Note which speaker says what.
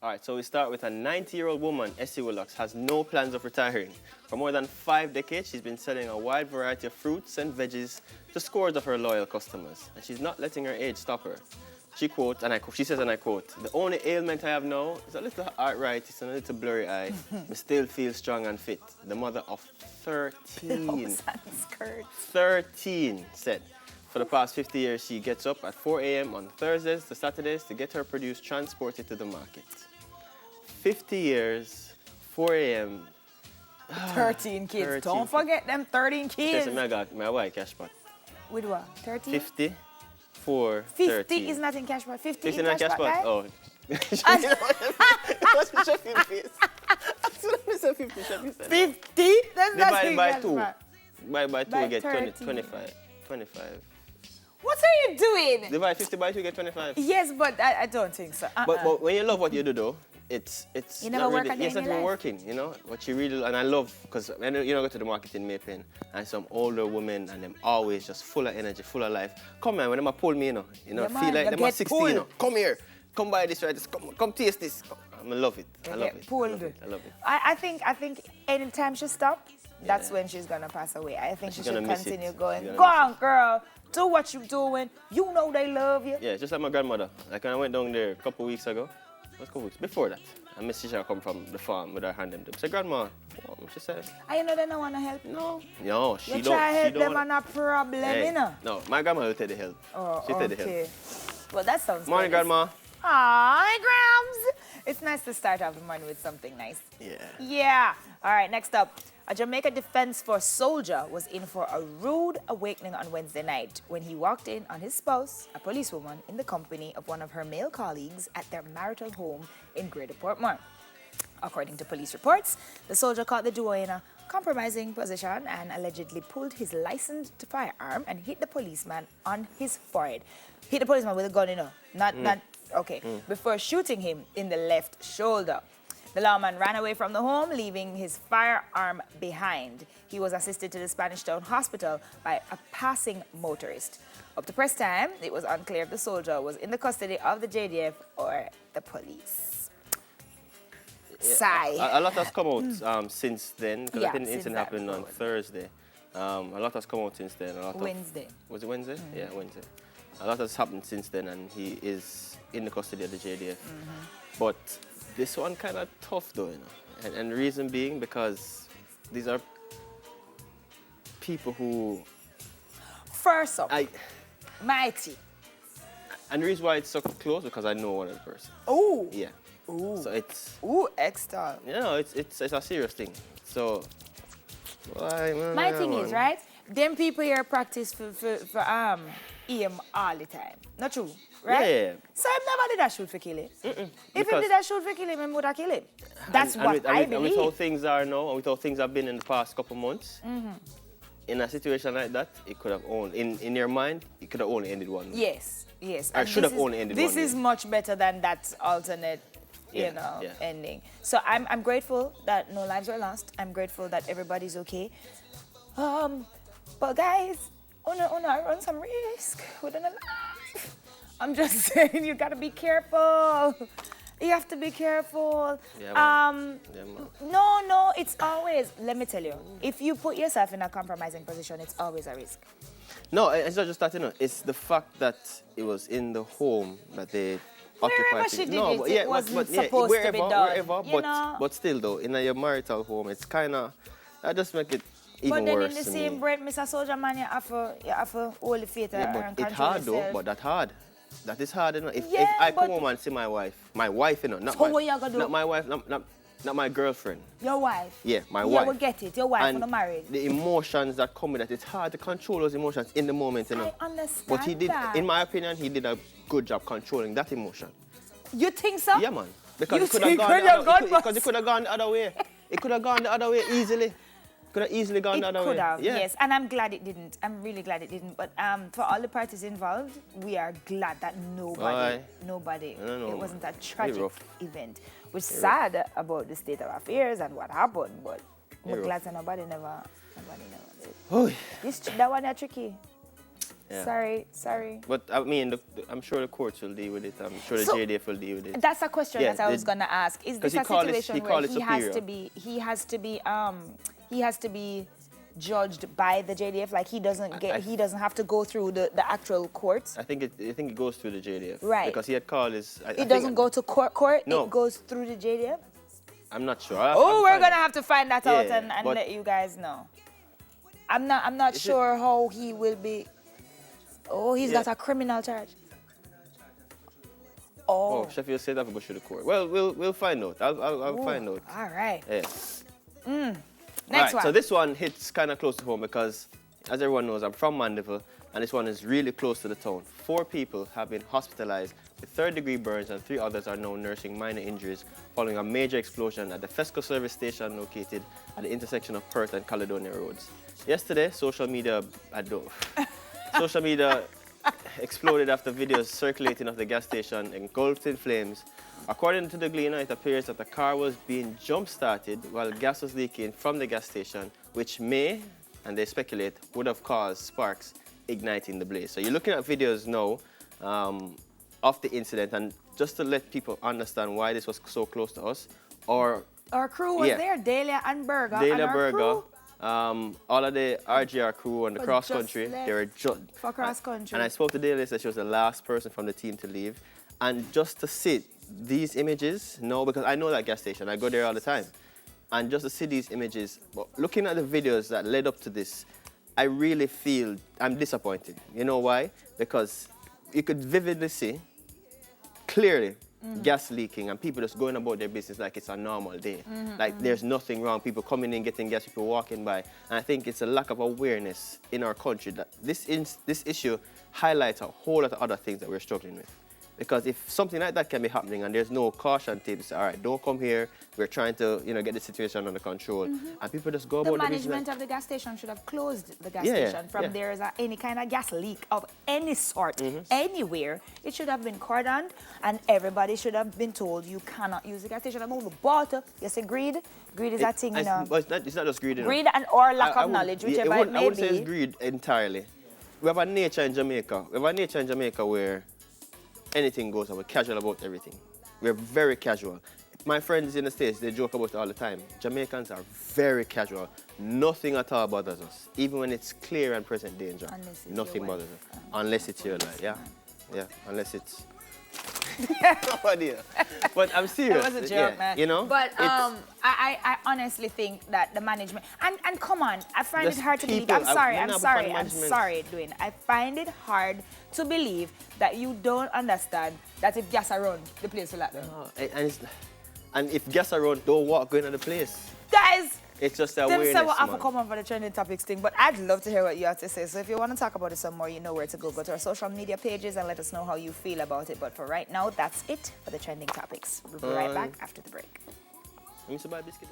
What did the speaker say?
Speaker 1: All right, so we start with a 90-year-old woman, Essie Willocks, has no plans of retiring. For more than 5 decades, she's been selling a wide variety of fruits and veggies to scores of her loyal customers, and she's not letting her age stop her. She quotes, she says, and I quote, "The only ailment I have now is a little arthritis and a little blurry eye, but still feel strong and fit." The mother of 13. 13 said. For the past 50 years, she gets up at 4 a.m. on Thursdays to Saturdays to get her produce transported to the market. 50 years, 4 a.m.
Speaker 2: 13 kids. 13 Don't forget them 13 kids.
Speaker 1: I got my wife cash pot.
Speaker 2: With what? 13?
Speaker 1: 50, 4,
Speaker 2: 50
Speaker 1: 13.
Speaker 2: is not in cash pot. 50
Speaker 1: 50
Speaker 2: in cash pot, right?
Speaker 1: Oh. What's the chef in face? That's what I said, 50 chef you said.
Speaker 2: 50? That's not in
Speaker 1: by
Speaker 2: cash
Speaker 1: 2.
Speaker 2: pot.
Speaker 1: By 2 you get 25. 25.
Speaker 2: What are you doing?
Speaker 1: Divide 50 by 2 you get 25.
Speaker 2: Yes, but I don't think so.
Speaker 1: But when you love what you do though, it's
Speaker 2: you never
Speaker 1: not
Speaker 2: work
Speaker 1: really,
Speaker 2: again
Speaker 1: it's not
Speaker 2: in your
Speaker 1: even
Speaker 2: life.
Speaker 1: working, you know. What you really, and I love, because you know, go to the market in Maypen and some older women and them always just full of energy, full of life. Come man, when them a pull me,
Speaker 2: Yeah,
Speaker 1: feel like them are 16,
Speaker 2: pulled.
Speaker 1: you know. Come here, come buy this, right? This, come taste this. I love it. I love it.
Speaker 2: Pulled.
Speaker 1: I love it.
Speaker 2: I think anytime she stops, that's when she's gonna pass away. I think she should continue going. Go on, girl. Do what you're doing. You know they love you.
Speaker 1: Yeah, just like my grandmother. Like when I went down there a couple of weeks ago, before that, and Miss Tisha come from the farm with her hand in them. I said, "Grandma," she said.
Speaker 2: I know they don't want to help.
Speaker 1: No, she
Speaker 2: you
Speaker 1: don't.
Speaker 2: Try
Speaker 1: she
Speaker 2: help
Speaker 1: don't
Speaker 2: them
Speaker 1: want...
Speaker 2: on a problem,
Speaker 1: hey,
Speaker 2: you know.
Speaker 1: No, my grandma will take the help.
Speaker 2: Oh,
Speaker 1: She'll take the
Speaker 2: okay.
Speaker 1: help.
Speaker 2: Well, that sounds
Speaker 1: Morning,
Speaker 2: good.
Speaker 1: Grandma.
Speaker 2: Hi, Grams. It's nice to start off the morning with something nice.
Speaker 1: Yeah.
Speaker 2: Yeah. All right, next up. A Jamaica Defense Force soldier was in for a rude awakening on Wednesday night when he walked in on his spouse, a policewoman, in the company of one of her male colleagues at their marital home in Greater Portmore. According to police reports, the soldier caught the duo in a compromising position and allegedly pulled his licensed firearm and hit the policeman on his forehead. Hit the policeman with a gun, before shooting him in the left shoulder. The lawman ran away from the home, leaving his firearm behind. He was assisted to the Spanish Town Hospital by a passing motorist. Up to press time, it was unclear if the soldier was in the custody of the JDF or the police.
Speaker 1: Yeah,
Speaker 2: Sigh.
Speaker 1: a lot has come out since then, because I think the incident happened on
Speaker 2: forward.
Speaker 1: Thursday. A lot has come out since then.
Speaker 2: Wednesday.
Speaker 1: Was it Wednesday? Yeah, Wednesday. A lot has happened since then, and he is in the custody of the JDF. But this one kind of tough though, you know. And the reason being because these are people who...
Speaker 2: First up, Mighty.
Speaker 1: And the reason why it's so close because I know one of the person.
Speaker 2: Oh.
Speaker 1: Yeah.
Speaker 2: Ooh.
Speaker 1: So it's...
Speaker 2: Ooh, extra.
Speaker 1: You know, it's a serious thing. So...
Speaker 2: My thing is, right? Them people here practice for aim all the time. Not true, right?
Speaker 1: Yeah.
Speaker 2: So I never did that shoot for killing. If him did that shoot for killing, I would have killed him. That's what I believe.
Speaker 1: And with how things are now, and with how things have been in the past couple months, in a situation like that, it could have only, in your mind, it could have only ended one way.
Speaker 2: Yes, yes.
Speaker 1: Or should have only ended one way.
Speaker 2: This is much better than that alternate, ending. So I'm grateful that no lives were lost. I'm grateful that everybody's okay. But guys, I run some risk within a life. I'm just saying, you gotta be careful. You have to be careful.
Speaker 1: Yeah,
Speaker 2: No, it's always, let me tell you, if you put yourself in a compromising position, it's always a risk.
Speaker 1: No, it's not just that, you know, it's the fact that it was in the home that they
Speaker 2: Wherever
Speaker 1: occupied.
Speaker 2: she did it wasn't supposed to be done.
Speaker 1: But still though, in your marital home, it's kind of, that just make it even worse.
Speaker 2: But then in the same breath, Mr. Soldier Man, you have to hold the faith and
Speaker 1: but
Speaker 2: control
Speaker 1: it's hard
Speaker 2: yourself.
Speaker 1: though, but that's hard. That is hard, you know. If I come home and see my wife, you know, not my wife, not my girlfriend.
Speaker 2: Your wife?
Speaker 1: Yeah, my
Speaker 2: wife.
Speaker 1: wife.
Speaker 2: We get it. Your wife
Speaker 1: and
Speaker 2: not married.
Speaker 1: The emotions that come with that, it's hard to control those emotions in the moment, you know.
Speaker 2: I understand.
Speaker 1: But he did,
Speaker 2: that.
Speaker 1: in my opinion, he did a good job controlling that emotion.
Speaker 2: You think so?
Speaker 1: Yeah, man. Because it could have gone the other way. It could have gone the other way easily. Could have easily gone the other way.
Speaker 2: It could have,
Speaker 1: yeah.
Speaker 2: yes. And I'm glad it didn't. I'm really glad it didn't. But for all the parties involved, we are glad that nobody, it wasn't a tragic event. Which is sad about the state of affairs and what happened, but I'm glad that nobody never did.
Speaker 1: Oh.
Speaker 2: That one is tricky.
Speaker 1: Yeah.
Speaker 2: Sorry.
Speaker 1: But I mean, I'm sure the courts will deal with it. I'm sure the
Speaker 2: So,
Speaker 1: JDF will deal with it.
Speaker 2: That's a question
Speaker 1: Yeah,
Speaker 2: that I was gonna ask. Is this a situation where he has to be judged by the JDF? Like he doesn't have to go through the actual courts.
Speaker 1: I think it goes through the JDF.
Speaker 2: Right.
Speaker 1: Because he had called his.
Speaker 2: It doesn't go to court.
Speaker 1: No.
Speaker 2: It goes through the JDF.
Speaker 1: I'm not sure.
Speaker 2: We're gonna have to find that out
Speaker 1: Yeah,
Speaker 2: and
Speaker 1: but-
Speaker 2: let you guys know. I'm not sure how he will be. Oh, he's got a criminal charge.
Speaker 1: Oh, Sheffield said that we go through the court. Well, we'll find out. I'll find out.
Speaker 2: All right.
Speaker 1: Yeah.
Speaker 2: Next one.
Speaker 1: So this one hits kind of close to home because, as everyone knows, I'm from Mandeville, and this one is really close to the town. 4 people have been hospitalized with third-degree burns, and 3 others are now nursing minor injuries following a major explosion at the Fesco service station located at the intersection of Perth and Caledonia roads. Yesterday, social media exploded after videos circulating of the gas station engulfed in flames. According to the Gleaner, it appears that the car was being jump-started while gas was leaking from the gas station, which may, and they speculate, would have caused sparks igniting the blaze. So you're looking at videos now of the incident, and just to let people understand why this was so close to us,
Speaker 2: our crew was there, Delia and Berger.
Speaker 1: Delia
Speaker 2: and
Speaker 1: Berger,
Speaker 2: crew
Speaker 1: all of the RGR crew and the
Speaker 2: was
Speaker 1: cross
Speaker 2: just
Speaker 1: country,
Speaker 2: left
Speaker 1: they were just
Speaker 2: for cross country.
Speaker 1: And I spoke to Delia, said she was the last person from the team to leave. And just to see these images, because I know that gas station, I go there all the time. And just to see these images, but looking at the videos that led up to this, I really feel I'm disappointed. You know why? Because you could vividly see, clearly, gas leaking and people just going about their business like it's a normal day. Like there's nothing wrong. People coming in, getting gas, people walking by. And I think it's a lack of awareness in our country that this issue highlights a whole lot of other things that we're struggling with. Because if something like that can be happening and there's no caution tape, say, all right, don't come here. We're trying to, get the situation under control. And people just go about
Speaker 2: the
Speaker 1: their business.
Speaker 2: management of the gas station should have closed the gas station from there is any kind of gas leak of any sort anywhere. It should have been cordoned, and everybody should have been told you cannot use the gas station. I'm over water. You say greed. Greed is that thing,
Speaker 1: But it's not just greed.
Speaker 2: Greed or lack of knowledge, whichever it may be.
Speaker 1: I wouldn't say it's greed entirely. We have a nature in Jamaica. Where anything goes and we're casual about everything. We're very casual. My friends in the States, they joke about it all the time. Jamaicans are very casual. Nothing at all bothers us. Even when it's clear and present danger, nothing bothers us. Unless it's your life, yeah. Unless it's... Oh dear. But I'm serious.
Speaker 2: That was a joke, man. But I honestly think that the management and come on, I find it hard to believe. I'm sorry, Dwayne. I find it hard to believe that you don't understand that if gas around, the place will happen.
Speaker 1: And if gas around, don't walk going to the place.
Speaker 2: Guys,
Speaker 1: it's just
Speaker 2: them
Speaker 1: awareness,
Speaker 2: say what have to
Speaker 1: man.
Speaker 2: come on for the trending topics thing, but I'd love to hear what you have to say. So if you want to talk about it some more, you know where to go. Go to our social media pages and let us know how you feel about it. But for right now, that's it for the trending topics. We'll be right back after the break.
Speaker 1: Let me buy a biscuit.